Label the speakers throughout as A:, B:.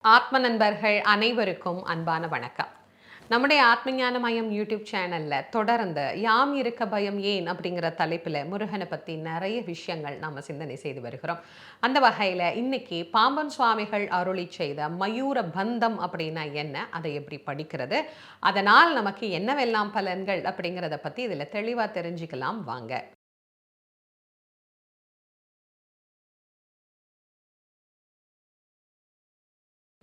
A: ஆத்ம நண்பர்கள் அனைவருக்கும் அன்பான வணக்கம். நம்முடைய ஆத்மஞான மையம் யூடியூப் சேனல்ல தொடர்ந்து யாம் இருக்க பயம் ஏன் அப்படிங்கிற தலைப்பில் முருகனை பற்றி நிறைய விஷயங்கள் நாம் சிந்தனை செய்து வருகிறோம். அந்த வகையில் இன்னைக்கு பாம்பன் சுவாமிகள் அருளி செய்த மயூர பந்தம் அப்படின்னா என்ன, அதை எப்படி படிக்கிறது, அதனால் நமக்கு என்னவெல்லாம் பலன்கள் அப்படிங்கிறத பற்றி இதில் தெளிவாக தெரிஞ்சுக்கலாம் வாங்க.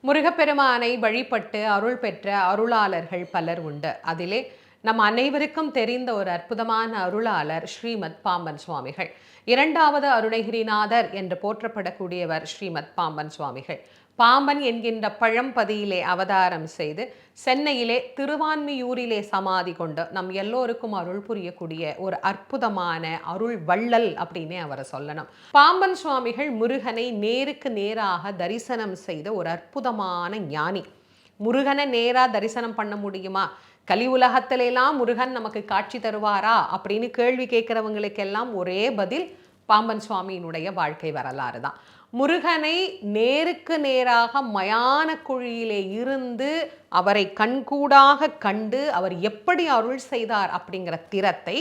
A: முருகப்பெருமானை வழிபட்டு அருள் பெற்ற அருளாளர்கள் பலர் உண்டு. அதிலே நம் அனைவருக்கும் தெரிந்த ஒரு அற்புதமான அருளாளர் ஸ்ரீமத் பாம்பன் சுவாமிகள். இரண்டாவது அருணகிரிநாதர் என்று போற்றப்படக்கூடியவர் ஸ்ரீமத் பாம்பன் சுவாமிகள். பாம்பன் என்கின்ற பழம்பதியிலே அவதாரம் செய்து சென்னையிலே திருவான்மியூரிலே சமாதி கொண்டு நம் எல்லோருக்கும் அருள் புரியக்கூடிய ஒரு அற்புதமான அருள் வள்ளல் அப்படின்னே அவரை சொல்லணும். பாம்பன் சுவாமிகள் முருகனை நேருக்கு நேராக தரிசனம் செய்த ஒரு அற்புதமான ஞானி. முருகனை நேரா தரிசனம் பண்ண முடியுமா, கலி உலகத்திலெல்லாம் முருகன் நமக்கு காட்சி தருவாரா அப்படின்னு கேள்வி கேட்கிறவங்களுக்கெல்லாம் ஒரே பதில் பாம்பன் சுவாமியினுடைய வாழ்க்கை வரலாறு தான். முருகனை நேருக்கு நேராக மயான குழியிலே இருந்து அவரை கண்கூடாக கண்டு அவர் எப்படி அருள் செய்தார் அப்படிங்கிற திறத்தை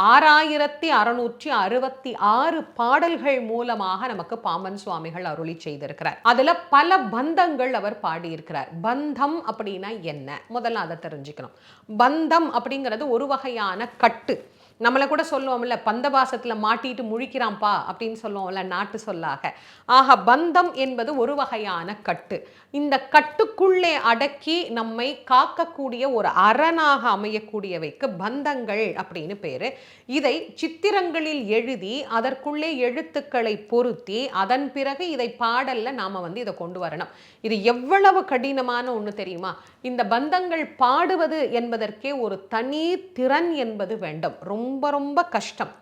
A: 6666 பாடல்கள் மூலமாக நமக்கு பாம்பன் சுவாமிகள் அருளி செய்திருக்கிறார். அதுல பல பந்தங்கள் அவர் பாடியிருக்கிறார். பந்தம் அப்படின்னா என்ன, முதல்ல அதை தெரிஞ்சுக்கணும். பந்தம் அப்படிங்கிறது ஒரு வகையான கட்டு. நம்மளை கூட சொல்லுவோம்ல, பந்தபாசத்தில் மாட்டிட்டு முழிக்கிறான்ப்பா அப்படின்னு சொல்லுவோம்ல நாட்டு சொல்லாக. ஆக பந்தம் என்பது ஒரு வகையான கட்டு. இந்த கட்டுக்குள்ளே அடக்கி நம்மை காக்கக்கூடிய ஒரு அரணாக அமையக்கூடியவைக்கு பந்தங்கள் அப்படின்னு பேரு. இதை சித்திரங்களில் எழுதி அதற்குள்ளே எழுத்துக்களை பொருத்தி அதன் பிறகு இதை பாடல்ல நாம இதை கொண்டு வரணும். இது எவ்வளவு கடினமான ஒண்ணு தெரியுமா? இந்த பந்தங்கள் பாடுவது என்பதற்கே ஒரு தனி திறன் என்பது வேண்டும். ரொம்ப ரொம்ப கஷ்டம்.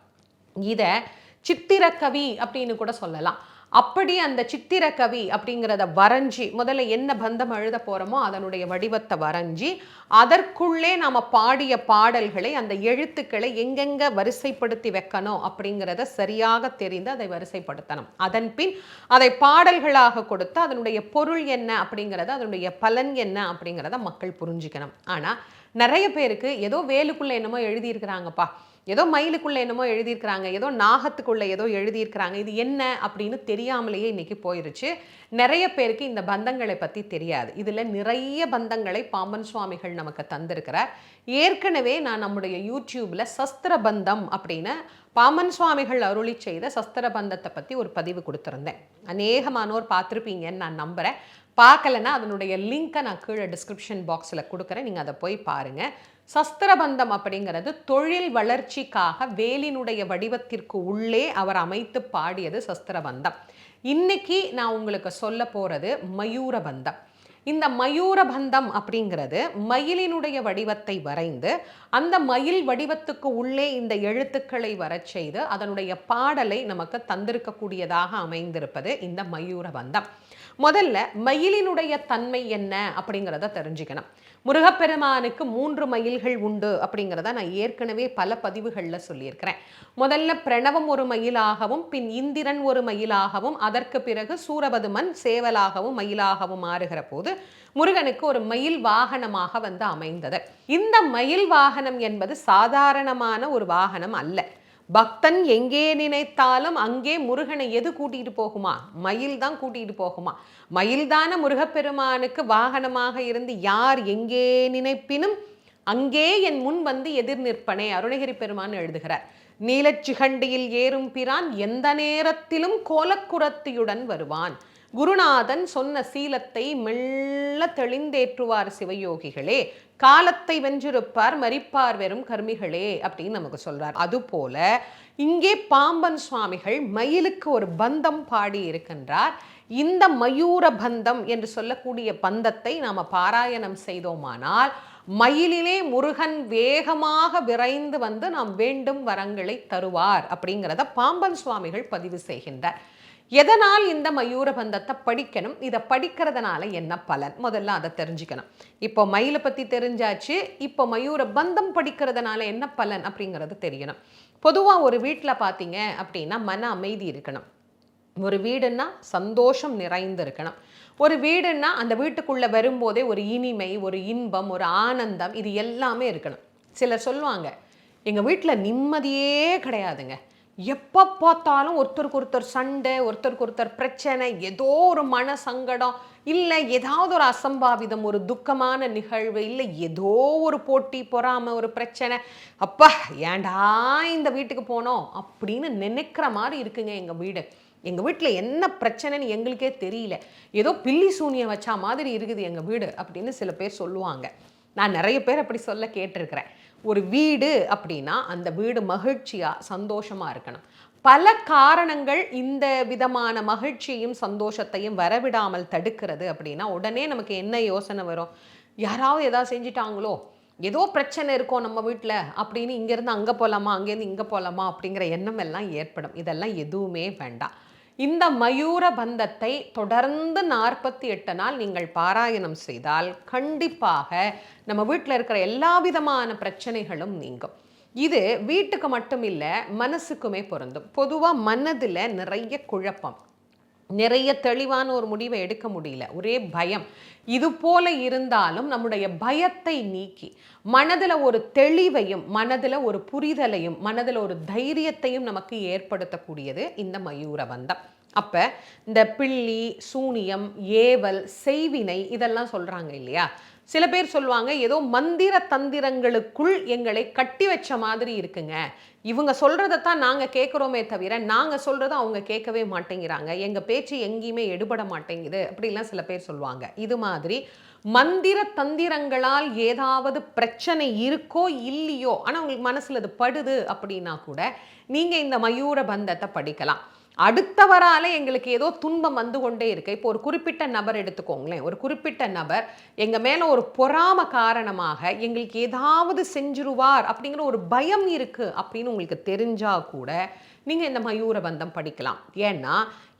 A: இத சித்திரக்கவி அப்படின்னு கூட சொல்லலாம். அப்படி அந்த சித்திரக்கவி அப்படிங்கிறத வரைஞ்சி, முதல்ல என்ன பந்தம் எழுத போறோமோ அதனுடைய வடிவத்தை வரைஞ்சி அதற்குள்ளே நாம பாடிய பாடல்களை அந்த எழுத்துக்களை எங்கெங்க வரிசைப்படுத்தி வைக்கணும் அப்படிங்கிறத சரியாக தெரிந்து அதை வரிசைப்படுத்தணும். அதன் பின் அதை பாடல்களாக கொடுத்து அதனுடைய பொருள் என்ன அப்படிங்கிறத, அதனுடைய பலன் என்ன அப்படிங்கிறத மக்கள் புரிஞ்சுக்கணும். ஆனா நிறைய பேருக்கு ஏதோ வேலுக்குள்ள என்னமோ எழுதியிருக்கிறாங்கப்பா, ஏதோ மயிலுக்குள்ள என்னமோ எழுதியிருக்கிறாங்க, ஏதோ நாகத்துக்குள்ள ஏதோ எழுதியிருக்கிறாங்க, இது என்ன அப்படின்னு தெரியாமலேயே இன்னைக்கு போயிருச்சு. நிறைய பேருக்கு இந்த பந்தங்களை பற்றி தெரியாது. இதில் நிறைய பந்தங்களை பாம்பன் சுவாமிகள் நமக்கு தந்திருக்கிறார். ஏற்கனவே நான் நம்முடைய யூடியூப்ல சஸ்திர பந்தம் அப்படின்னு பாம்பன் சுவாமிகள் அருளி செய்த சஸ்திர பந்தத்தை பற்றி ஒரு பதிவு கொடுத்துருந்தேன். அநேகமானோர் பார்த்துருப்பீங்கன்னு நான் நம்புகிறேன். பார்க்கலன்னா அதனுடைய லிங்கை நான் கீழே டிஸ்கிரிப்ஷன் பாக்ஸில் கொடுக்குறேன், நீங்கள் அதை போய் பாருங்கள். சஸ்திரபந்தம் அப்படிங்கிறது தொழில் வளர்ச்சிக்காக வேலினுடைய வடிவத்திற்கு உள்ளே அவர் அமைத்து பாடியது சஸ்திரபந்தம். இன்னைக்கு நான் உங்களுக்கு சொல்ல போகிறது மயூரபந்தம். இந்த மயூரபந்தம் அப்படிங்கிறது மயிலினுடைய வடிவத்தை வரைந்து அந்த மயில் வடிவத்துக்கு உள்ளே இந்த எழுத்துக்களை வரச் செய்து அதனுடைய பாடலை நமக்கு தந்திருக்கக்கூடியதாக அமைந்திருப்பது இந்த மயூரபந்தம். முதல்ல மயிலினுடைய தன்மை என்ன அப்படிங்கிறத தெரிஞ்சுக்கணும். முருகப்பெருமானுக்கு 3 மயில்கள் உண்டு அப்படிங்கிறத நான் ஏற்கனவே பல பதிவுகளில் சொல்லியிருக்கிறேன். முதல்ல பிரணவம் ஒரு மயிலாகவும், பின் இந்திரன் ஒரு மயிலாகவும், அதற்கு பிறகு சூரபதுமன் சேவலாகவும் மயிலாகவும் மாறுகிற போது முருகனுக்கு ஒரு மயில் வாகனமாக அமைந்தது. இந்த மயில் வாகனம் என்பது சாதாரணமான ஒரு வாகனம் அல்ல. பக்தன் எங்கே நினைத்தாலும் அங்கே முருகனை எது கூட்டிட்டு போகுமா? மயில் தான் கூட்டிட்டு போகுமா? மயில்தான முருகப்பெருமானுக்கு வாகனமாக இருந்து யார் எங்கே நினைப்பினும் அங்கே என் முன் எதிர் நிற்பனே அருணகிரி பெருமான் எழுதுகிறார். நீலச்சிகண்டியில் ஏறும் பிரான் எந்த நேரத்திலும் கோலக்குரத்தியுடன் வருவான். குருநாதன் சொன்ன சீலத்தை மெல்ல தெளிந்தேற்றுவார் சிவயோகிகளே, காலத்தை வென்றிருப்பார் மரிப்பார் வெறும் கர்மிகளே அப்படின்னு நமக்கு சொல்றார். அதுபோல இங்கே பாம்பன் சுவாமிகள் மயிலுக்கு ஒரு பந்தம் பாடி இருக்கின்றார். இந்த மயூர பந்தம் என்று சொல்லக்கூடிய பந்தத்தை நாம பாராயணம் செய்தோமானால் மயிலிலே முருகன் வேகமாக விரைந்து நாம் வேண்டும் வரங்களை தருவார் அப்படிங்கிறத பாம்பன் சுவாமிகள் பதிவு செய்கின்றார். எதனால் இந்த மயூர பந்தத்தை படிக்கணும், இதை படிக்கிறதுனால என்ன பலன், முதல்ல அதை தெரிஞ்சுக்கணும். இப்போ மயிலை பற்றி தெரிஞ்சாச்சு, இப்போ மயூர பந்தம் படிக்கிறதுனால என்ன பலன் அப்படிங்கிறது தெரியணும். பொதுவாக ஒரு வீட்டில் பார்த்தீங்க அப்படின்னா மன அமைதி இருக்கணும். ஒரு வீடுன்னா சந்தோஷம் நிறைந்து இருக்கணும். ஒரு வீடுன்னா அந்த வீட்டுக்குள்ளே வரும்போதே ஒரு இனிமை, ஒரு இன்பம், ஒரு ஆனந்தம், இது எல்லாமே இருக்கணும். சிலர் சொல்லுவாங்க, எங்கள் வீட்டில் நிம்மதியே கிடையாதுங்க, எப்போ பார்த்தாலும் ஒருத்தருக்கு ஒருத்தர் சண்டை, ஒருத்தருக்கு ஒருத்தர் பிரச்சனை, ஏதோ ஒரு மன சங்கடம், இல்லை ஏதாவது ஒரு அசம்பாவிதம், ஒரு துக்கமான நிகழ்வு, இல்லை ஏதோ ஒரு போட்டி பொறாமை, ஒரு பிரச்சனை, அப்பா ஏண்டா இந்த வீட்டுக்கு போனோம் அப்படின்னு நினைக்கிற மாதிரி இருக்குங்க எங்கள் வீடு. எங்கள் வீட்டில் என்ன பிரச்சனைன்னு எங்களுக்கே தெரியல, ஏதோ பில்லி சூனியம் வச்சா மாதிரி இருக்குது எங்கள் வீடு அப்படின்னு சில பேர் சொல்லுவாங்க. நான் நிறைய பேர் அப்படி சொல்ல கேட்டிருக்கிறேன். ஒரு வீடு அப்படின்னா அந்த வீடு மகிழ்ச்சியாக சந்தோஷமாக இருக்கணும். பல காரணங்கள் இந்த விதமான மகிழ்ச்சியையும் சந்தோஷத்தையும் வரவிடாமல் தடுக்கிறது அப்படின்னா உடனே நமக்கு என்ன யோசனை வரும்? யாராவது எதாவது செஞ்சிட்டாங்களோ, ஏதோ பிரச்சனை இருக்கோம் நம்ம வீட்டில் அப்படின்னு இங்கேருந்து அங்கே போகலாமா, அங்கேருந்து இங்கே போகலாமா அப்படிங்கிற எண்ணம் எல்லாம் ஏற்படும். இதெல்லாம் எதுவுமே வேண்டாம். இந்த மயூர பந்தத்தை தொடர்ந்து 48 நாள் நீங்கள் பாராயணம் செய்தால் கண்டிப்பாக நம்ம வீட்டில் இருக்கிற எல்லா விதமான பிரச்சனைகளும் நீங்கும். இது வீட்டுக்கு மட்டும் இல்லை, மனசுக்குமே பொருந்தும். பொதுவாக மனதில் நிறைய குழப்பம், நிறைய தெளிவான ஒரு முடிவை எடுக்க முடியல, ஒரே பயம், இது போல இருந்தாலும் நம்முடைய பயத்தை நீக்கி மனதில் ஒரு தெளிவையும், மனதில் ஒரு புரிதலையும், மனதில் ஒரு தைரியத்தையும் நமக்கு ஏற்படுத்தக்கூடியது இந்த மயூர பந்தம். அப்போ இந்த பில்லி, சூனியம், ஏவல், செய்வினை இதெல்லாம் சொல்கிறாங்க இல்லையா? சில பேர் சொல்லுவாங்க, ஏதோ மந்திர தந்திரங்களுக்குள் எங்களை கட்டி வச்ச மாதிரி இருக்குங்க, இவங்க சொல்கிறதைத்தான் நாங்கள் கேட்குறோமே தவிர நாங்கள் சொல்கிறத அவங்க கேட்கவே மாட்டேங்கிறாங்க, எங்கள் பேச்சு எங்கேயுமே எடுபட மாட்டேங்குது அப்படிலாம் சில பேர் சொல்லுவாங்க. இது மாதிரி மந்திர தந்திரங்களால் ஏதாவது பிரச்சனை இருக்கோ இல்லையோ, ஆனால் உங்களுக்கு மனசில் அது படுது அப்படின்னா கூட நீங்கள் இந்த மயூர பந்தத்தை படிக்கலாம். அடுத்தவரால் எங்களுக்கு ஏதோ துன்பம் வந்து கொண்டே இருக்கு. இப்போ ஒரு குறிப்பிட்ட நபர் எடுத்துக்கோங்களேன், ஒரு குறிப்பிட்ட நபர் எங்கள் மேலே ஒரு பொறாமை காரணமாக எங்களுக்கு ஏதாவது செஞ்சிருவார் அப்படிங்கிற ஒரு பயம் இருக்குது அப்படின்னு உங்களுக்கு தெரிஞ்சால் கூட நீங்கள் இந்த மயூர பந்தம் படிக்கலாம். ஏன்னா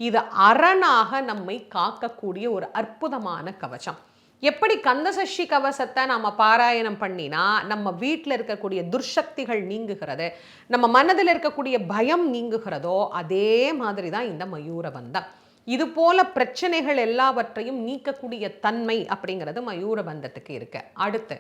A: இது அரணாக நம்மை காக்கக்கூடிய ஒரு அற்புதமான கவசம். எப்படி கந்தசஷ்டி கவசத்தை நம்ம பாராயணம் பண்ணினா நம்ம வீட்டில் இருக்கக்கூடிய துர்சக்திகள் நீங்குகிறது, நம்ம மனதில் இருக்கக்கூடிய பயம் நீங்குகிறதோ, அதே மாதிரி தான் இந்த மயூர பந்தம். இது போல பிரச்சனைகள் எல்லாவற்றையும் நீக்கக்கூடிய தன்மை அப்படிங்கிறது மயூர பந்தத்துக்கு இருக்கு. அடுத்து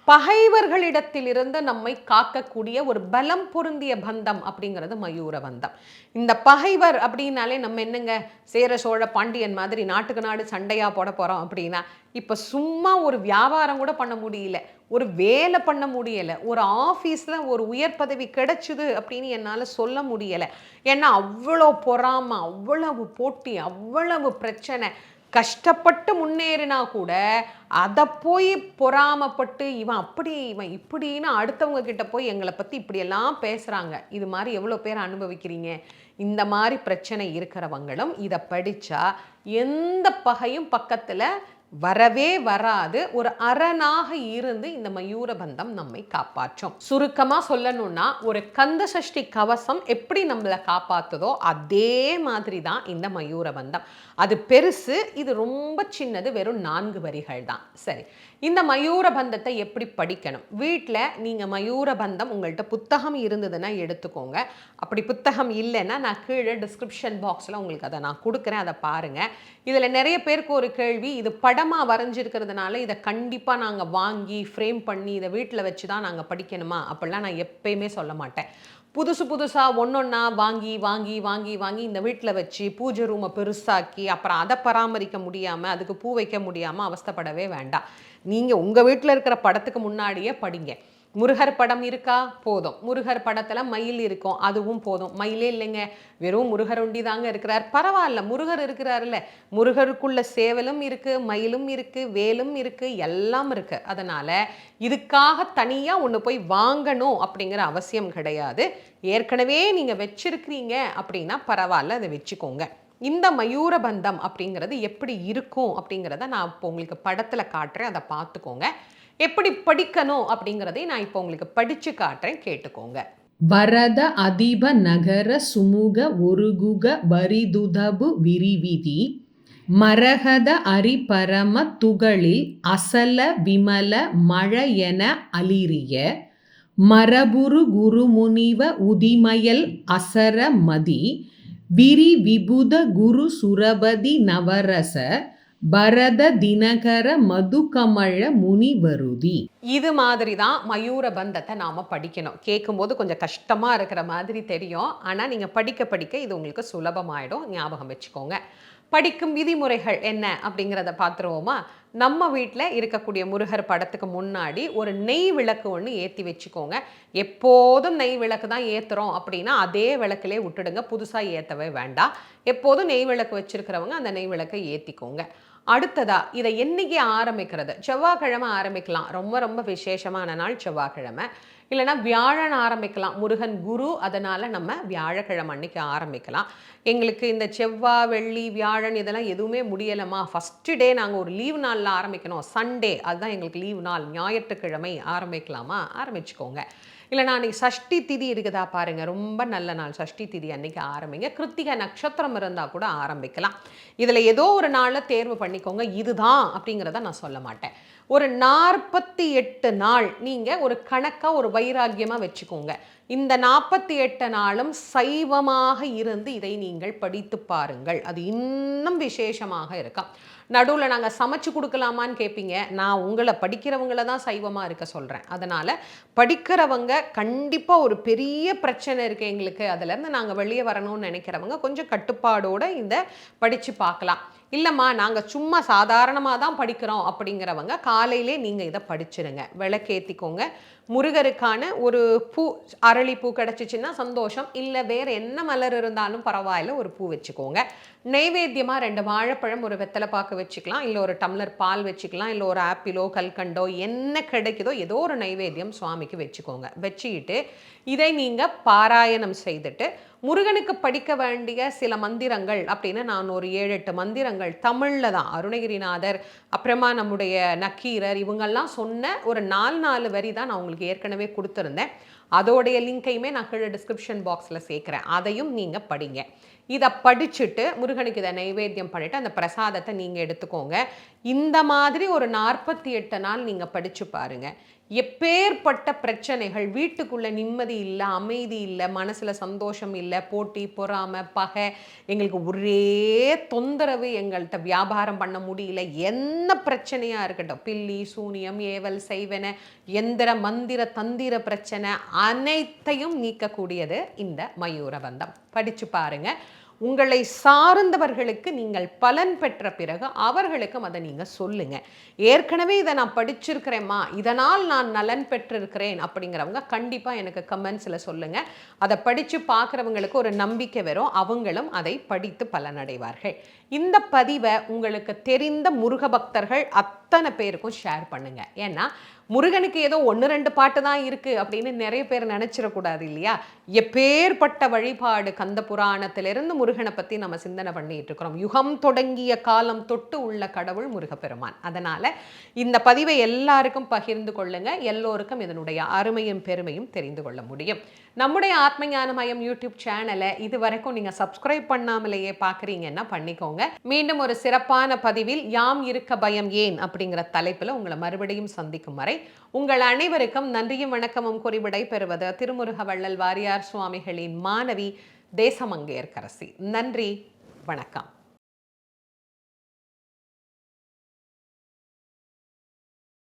A: பகைவர்களிடத்திலிருந்து நம்மை காக்கக்கூடிய ஒரு பலம் பொருந்திய பந்தம் அப்படிங்கிறது மயூர பந்தம். இந்த பகைவர் அப்படின்னாலே நம்ம என்னங்க, சேர சோழ பாண்டியன் மாதிரி நாட்டுக்கு நாடு சண்டையாக போட போகிறோம் அப்படின்னா, இப்போ சும்மா ஒரு வியாபாரம் கூட பண்ண முடியல, ஒரு வேலை பண்ண முடியலை, ஒரு ஆஃபீஸில் ஒரு உயர் பதவி கிடைச்சிது அப்படின்னு என்னால் சொல்ல முடியலை. ஏன்னா அவ்வளோ பொறாமை, அவ்வளவு போட்டி, அவ்வளவு பிரச்சனை, கஷ்டப்பட்டு முன்னேறினா கூட அதை போய் பொறாமப்பட்டு இவன் அப்படி இவன் இப்படின்னு அடுத்தவங்க கிட்ட போய் எங்களை பற்றி இப்படியெல்லாம் பேசுகிறாங்க. இது மாதிரி எவ்வளோ பேர் அனுபவிக்கிறீங்க? இந்த மாதிரி பிரச்சனை இருக்கிறவங்களும் இதை படித்தா எந்த பகையும் பக்கத்தில் வரவே வராது. ஒரு அரணாக இருந்து இந்த மயூர பந்தம் நம்மை காப்பாற்றும். சுருக்கமா சொல்லணும்னா, ஒரு கந்த சஷ்டி கவசம் எப்படி நம்மளை காப்பாத்துதோ அதே மாதிரி தான் இந்த மயூர பந்தம். அது பெருசு, இது ரொம்ப சின்னது, வெறும் 4 வரிகள் தான். சரி, இந்த மயூர பந்தத்தை எப்படி படிக்கணும்? வீட்டில் நீங்கள் மயூர பந்தம் உங்கள்கிட்ட புத்தகம் இருந்ததுன்னா எடுத்துக்கோங்க. அப்படி புத்தகம் இல்லைன்னா நான் கீழே டிஸ்கிரிப்ஷன் பாக்ஸில் உங்களுக்கு அதை நான் கொடுக்குறேன், அதை பாருங்கள். இதில் நிறைய பேருக்கு ஒரு கேள்வி, இது படமாக வரைஞ்சிருக்கிறதுனால இதை கண்டிப்பாக நாங்கள் வாங்கி ஃப்ரேம் பண்ணி இதை வீட்டில் வச்சு தான் நாங்கள் படிக்கணுமா? அப்படிலாம் நான் எப்பயுமே சொல்ல மாட்டேன். புதுசாக ஒன்றொன்னா வாங்கி வாங்கி வாங்கி வாங்கி இந்த வீட்டில் வச்சு பூஜை ரூமை பெருசாக்கி அப்புறம் அதை பராமரிக்க முடியாமல், அதுக்கு பூ வைக்க முடியாமல் அவஸ்தைப்படவே வேண்டாம். நீங்கள் உங்கள் வீட்டில் இருக்கிற படத்துக்கு முன்னாடியே படிங்க. முருகர் படம் இருக்கா? போதும். முருகர் படத்தில் மயில் இருக்கும், அதுவும் போதும். மயிலே இல்லைங்க, வெறும் முருகர் ஒண்டி தாங்க இருக்கிறார், பரவாயில்ல, முருகர் இருக்கிறாருல்ல. முருகருக்குள்ள சேவலும் இருக்குது, மயிலும் இருக்குது, வேலும் இருக்குது, எல்லாம் இருக்குது. அதனால் இதுக்காக தனியாக ஒன்று போய் வாங்கணும் அப்படிங்கிற அவசியம் கிடையாது. ஏற்கனவே நீங்கள் வச்சிருக்கிறீங்க அப்படின்னா பரவாயில்ல, அதை வச்சுக்கோங்க. இந்த மயூர பந்தம் அப்படிங்கிறது எப்படி இருக்கும் அப்படிங்கிறத நான் இப்போ உங்களுக்கு படத்தில் காட்டுறேன், அதை பார்த்துக்கோங்க. எப்படி படிக்கணும் அப்படிங்கிறதை நான் இப்போ உங்களுக்கு படிச்சு காட்டுறேன், கேட்டுக்கோங்க.
B: வரத அதிப நகர சுமுக ஒருகுக வரிதுதபு விரிவிதி மரகத அரிபரம துகளில் அசல விமல மழையென அலிரிய மரபுரு குருமுனிவ உதிமயல் அசர மதி விரி விபுத குரு சுரபதி நவரச பரத தினகர மதுகமழ முனிவருதி.
A: இது மாதிரி தான் மயூர பந்தத்தை நாம் படிக்கணும். கேட்கும்போது கொஞ்சம் கஷ்டமாக இருக்கிற மாதிரி தெரியும். ஆனால் நீங்கள் படிக்க படிக்க இது உங்களுக்கு சுலபமாயிடும். ஞாபகம் வச்சுக்கோங்க. படிக்கும் விதிமுறைகள் என்ன அப்படிங்கிறத பார்த்துருவோமா? நம்ம வீட்டில் இருக்கக்கூடிய முருகர் படத்துக்கு முன்னாடி ஒரு நெய் விளக்கு ஒன்று ஏற்றி வச்சுக்கோங்க. எப்போதும் நெய் விளக்கு தான் ஏற்றுறோம் அப்படின்னா அதே விளக்கிலே விட்டுடுங்க. புதுசாக ஏற்றவே வேண்டாம். எப்போதும் நெய் விளக்கு வச்சுருக்கிறவங்க அந்த நெய் விளக்கை ஏற்றிக்கோங்க. அடுத்ததா இதை என்னைக்கு ஆரம்பிக்கிறது? செவ்வாய்க்கிழமை ஆரம்பிக்கலாம். ரொம்ப ரொம்ப விசேஷமான நாள் செவ்வாய்க்கிழமை. இல்லைனா வியாழன் ஆரம்பிக்கலாம். முருகன் குரு, அதனால் நம்ம வியாழக்கிழமை அன்னைக்கு ஆரம்பிக்கலாம். எங்களுக்கு இந்த செவ்வாய், வெள்ளி, வியாழன் இதெல்லாம் எதுவுமே முடியலைம்மா, ஃபஸ்ட்டு டே நாங்கள் ஒரு லீவ் நாளில் ஆரம்பிக்கணும், சண்டே அதுதான் எங்களுக்கு லீவ் நாள், ஞாயிற்றுக்கிழமை ஆரம்பிக்கலாமா? ஆரம்பிச்சுக்கோங்க. இல்லைனா அன்றைக்கி சஷ்டி திதி இருக்குதா பாருங்கள், ரொம்ப நல்ல நாள். சஷ்டி திதி அன்னைக்கு ஆரம்பிங்க. கிருத்திகை நட்சத்திரம் இருந்தால் கூட ஆரம்பிக்கலாம். இதில் ஏதோ ஒரு நாளில் தேர்வு பண்ணிக்கோங்க. இதுதான் அப்படிங்கிறத நான் சொல்ல மாட்டேன். ஒரு 48 நாள் நீங்கள் ஒரு கணக்காக ஒரு வைராக்கியமாக வச்சுக்கோங்க. இந்த 48 நாளும் சைவமாக இருந்து இதை நீங்கள் படித்து பாருங்கள். அது இன்னும் விசேஷமாக இருக்கும். நடுவில் நாங்கள் சமைச்சு கொடுக்கலாமான்னு கேட்பீங்க. நான் உங்களை படிக்கிறவங்கள தான் சைவமாக இருக்க சொல்கிறேன். அதனால் படிக்கிறவங்க கண்டிப்பாக ஒரு பெரிய பிரச்சனை இருக்குது எங்களுக்கு, அதிலேருந்து நாங்கள் வெளியே வரணும்னு நினைக்கிறவங்க கொஞ்சம் கட்டுப்பாடோடு இந்த படித்து பார்க்கலாம். இல்லைம்மா நாங்கள் சும்மா சாதாரணமாக தான் படிக்கிறோம் அப்படிங்கிறவங்க காலையிலே நீங்கள் இதை படிச்சிருங்க. விளக்கேற்றிக்கோங்க. முருகருக்கான ஒரு பூ, அரளிப்பூ கிடச்சிச்சின்னா சந்தோஷம். இல்லை வேறு என்ன மலர் இருந்தாலும் பரவாயில்ல, ஒரு பூ வச்சுக்கோங்க. நெய்வேத்தியமாக 2 வாழைப்பழம், ஒரு வெத்தலை பாக்கு வச்சுக்கலாம். இல்லை ஒரு டம்ளர் பால் வச்சுக்கலாம். இல்லை ஒரு ஆப்பிளோ கல்கண்டோ என்ன கிடைக்குதோ ஏதோ ஒரு நைவேத்தியம் சுவாமிக்கு வச்சுக்கோங்க. வச்சுக்கிட்டு இதை நீங்கள் பாராயணம் செய்துட்டு முருகனுக்கு படிக்க வேண்டிய சில மந்திரங்கள் அப்படின்னு நான் ஒரு 7-8 மந்திரங்கள் தமிழில் தான், அருணகிரிநாதர் அப்புறமா நம்முடைய நக்கீரர் இவங்கெல்லாம் சொன்ன ஒரு 4 வரி தான் நான் உங்களுக்கு ஏற்கனவே கொடுத்துருந்தேன். அதோடைய லிங்கையுமே நான் கீழே டிஸ்கிரிப்ஷன் பாக்ஸில் சேர்க்குறேன். அதையும் நீங்கள் படிங்க. இதை படிச்சுட்டு முருகனுக்கு இதை நைவேத்தியம் பண்ணிவிட்டு அந்த பிரசாதத்தை நீங்கள் எடுத்துக்கோங்க. இந்த மாதிரி ஒரு 48 நாள் நீங்கள் படித்து பாருங்கள். எப்பேற்பட்ட பிரச்சனைகள், வீட்டுக்குள்ளே நிம்மதி இல்லை, அமைதி இல்லை, மனசில் சந்தோஷம் இல்லை, போட்டி பொறாமை பகை, எங்களுக்கு ஒரே தொந்தரவு, எங்கள்கிட்ட வியாபாரம் பண்ண முடியல, என்ன பிரச்சனையாக இருக்கட்டும், பில்லி சூனியம் ஏவல் செய்வன எந்திர மந்திர தந்திர பிரச்சனை அனைத்தையும் நீக்கக்கூடியது இந்த மயூரபந்தம். படித்து பாருங்கள். உங்களை சார்ந்தவர்களுக்கு நீங்கள் பலன் பெற்ற பிறகு அவர்களுக்கும் அதை நீங்கள் சொல்லுங்கள். ஏற்கனவே இதை நான் படிச்சிருக்கிறேம்மா, இதனால் நான் நலன் பெற்றிருக்கிறேன் அப்படிங்கிறவங்க கண்டிப்பாக எனக்கு கமெண்ட்ஸில் சொல்லுங்கள். அதை படித்து பார்க்குறவங்களுக்கு ஒரு நம்பிக்கை வரும். அவங்களும் அதை படித்து பலனடைவார்கள். இந்த பதிவை உங்களுக்கு தெரிந்த முருக பக்தர்கள் அத்தனை பேருக்கும் ஷேர் பண்ணுங்கள். ஏன்னா முருகனுக்கு ஏதோ 1-2 பாட்டு தான் இருக்குது அப்படின்னு நிறைய பேர் நினச்சிடக்கூடாது இல்லையா? எப்பேற்பட்ட வழிபாடு, கந்த புராணத்திலிருந்து முருகனை பற்றி நம்ம சிந்தனை பண்ணிட்டு இருக்கிறோம். யுகம் தொடங்கிய காலம் தொட்டு உள்ள கடவுள் முருகப்பெருமான். அதனால் இந்த பதிவை எல்லாருக்கும் பகிர்ந்து கொள்ளுங்க. எல்லோருக்கும் இதனுடைய அருமையும் பெருமையும் தெரிந்து கொள்ள முடியும். நம்முடைய ஆத்மஞானமயம் யூடியூப் சேனலை இது வரைக்கும் நீங்கள் சப்ஸ்கிரைப் பண்ணாமலேயே பார்க்குறீங்கன்னா பண்ணிக்கோங்க. மீண்டும் ஒரு சிறப்பான பதிவில் யாம் இருக்க பயம் ஏன் அப்படிங்கிற தலைப்பில் உங்களை மறுபடியும் சந்திக்கும் வரை உங்கள் அனைவருக்கும் நன்றியும் வணக்கமும் கூறி விடை பெறுவது திருமுருக வள்ளல் வாரியார் சுவாமிகளின் மாணவி தேசமங்கையர்க்கரசி. நன்றி, வணக்கம்.